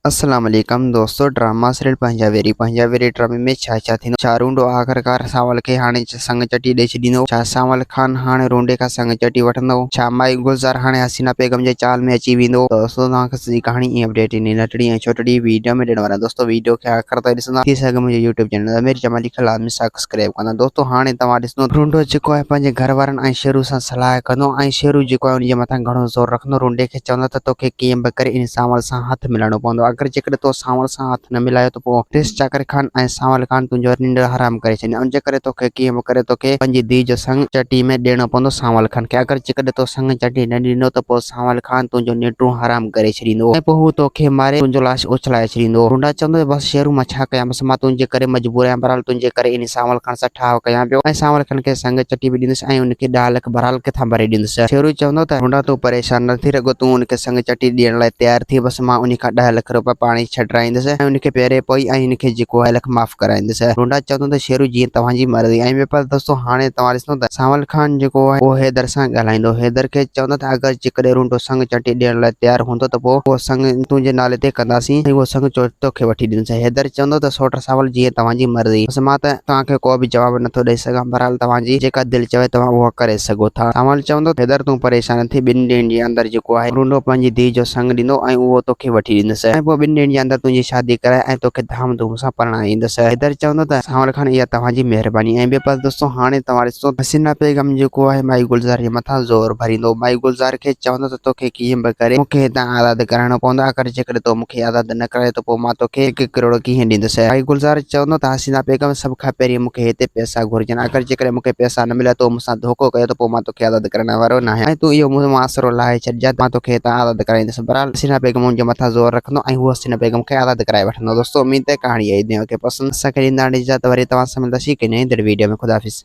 अस्सलाम वालेकुम दोस्तों। ड्रामा सीरियल पंजाबी ड्रामे में छा थींदो। छा रूंडो आख़िरकार सावल खे हाणे संग चटी ॾेई छॾींदो। छा सावल खान हाणे रूंडे खां संग चटी वठंदो। छा माई गुलज़ार हाणे हसीना बेगम जे चाल में अची वेंदो। दोस्तों तव्हांखे सॼी कहाणी ऐं अपडेट इन नटड़ी ऐं छोटड़ी वीडियो में ॾियण वारा। दोस्तों वीडियो खे आख़िर ताईं ॾिसंदा थी सघे मुंहिंजे यूट्यूब चैनल अमीर जमाली खे लाज़मी सब्सक्राइब कंदा। दोस्तों हाणे तव्हां ॾिसंदो रूंडो जेको आहे पंहिंजे घर वारनि ऐं शेरू सां सलाह कंदो ऐं शेरू जेको आहे उनजे मथां घणो ज़ोर रखंदो। रूंडे खे चवंदो त तोखे कीअं बि करे इन सावल सां हथ मिलाइणो पवंदो। अगरि जेकॾहिं तो सावल सां हथ न मिलायो त पोइ टेस चाकर खान ऐं सावल खान तुंहिंजो निंड हराम करे छॾींदा। उन जे करे तोखे कीअं बि करे तोखे पंहिंजी धीउ जो संग चटी में ॾियणो पवंदो सावल खान खे। अगरि जेकॾहिं तो संग चटी न ॾींदो त पोइ सावल खान तुंहिंजो निंडूं हराम करे छॾींदो ऐं पोइ हू तोखे मारे तुंहिंजो लाश उछलाए छॾींदो। रूंडा चवंदो बसि शेरू मां छा कयां, बसि मां तुंहिंजे करे मजबूर आहियां। बहरहाल तुंहिंजे करे इन सावल खान सां ठाव कयां पियो ऐं सावल खान खे संग चटी बि ॾींदुसि ऐं उनखे 10 लख बहरहाल किथां भरे ॾींदुसि। शेरू चवंदो त रूंडा तूं परेशान न थी रखो, तूं उनखे संग चटी ॾियण लाइ तयारु थी, बसि मां उन खां 10 लख रुपया पाण ई छॾाईंदुसि ऐं उनखे पहिरें पोइ ऐं इनखे जेको आहे लख माफ़ कराईंदुसि। रूंडा चवंदो त शेरू जीअं तव्हांजी मर्ज़ी। ऐं पर दोस्तों हाणे तव्हां ॾिसंदो त सावल खान जेको आहे उहो हैदर सां ॻाल्हाईंदो। हैदर खे चवंदो त अगरि जेकॾहिं रूंडो संग चटी ॾियण लाइ तयारु हूंदो त पोइ उहो संग तुंहिंजे नाले ते कंदासीं ऐं उहो संग तोखे वठी ॾींदुसि। हैदर चवंदो त सोट सावल जीअं तव्हांजी मर्ज़ी, बसि मां त तव्हांखे को बि जवाबु नथो ॾेई सघां। बहरहाल तव्हांजी जेका दिलि चवे तव्हां उहा करे सघो था। सावल चवंदो हैदर तूं परेशान न थी, 2 ॾींहंनि जे अंदरि जेको आहे रूंडो पंहिंजी धीउ जो संग ॾींदो ऐं उहो तोखे वठी ॾींदुसि ऐं पोइ 2 ॾींहंनि जे अंदरि तुंहिंजी शादी कराए ऐं तोखे धाम धूम सां परणाए ईंदुसि। हैदर चवंदो त सावल खान इहा तव्हांजी महिरबानी। ऐं ॿिए पासे दोस्तों हाणे तव्हां ॾिसो हसीना बेगम जेको आहे माई गुलज़ार जे मथां ज़ोर भरींदो। माई गुलज़ार खे चवंदो त तोखे कीअं बि करे मूंखे हितां आज़ादु कराइणो पवंदो। अगरि जेकॾहिं तो मूंखे आज़ादु न कराए त पोइ मां तोखे 1 करोड़ कीअं ॾींदुसि। माई गुलज़ार चवंदो त हसीना बेगम सभ खां पहिरीं मूंखे हिते पैसा घुरिजनि। अगरि जेकॾहिं मूंखे पैसा न मिलिया तो मूंसां धोखो कयो त पोइ मां तोखे आज़ादु कराइण वारो न आहियां ऐं तूं इहो मुंहिंजो आसरो लाहे छॾिजां, मां तोखे हितां आज़ादु कराईंदुसि। बहरहाल हसीना बेगम उनजे मथां ज़ोर रखंदो ऐं हू हसीना बेगम खे आज़ादु कराए वठंदो। दोस्तों उम्मीद है कहाणी आई खे पसंदि असांखे ॾींदा इजाज़त। वरी तव्हां सां मिलंदासीं कि नई वीडियो में। ख़ुदा हाफ़िज़।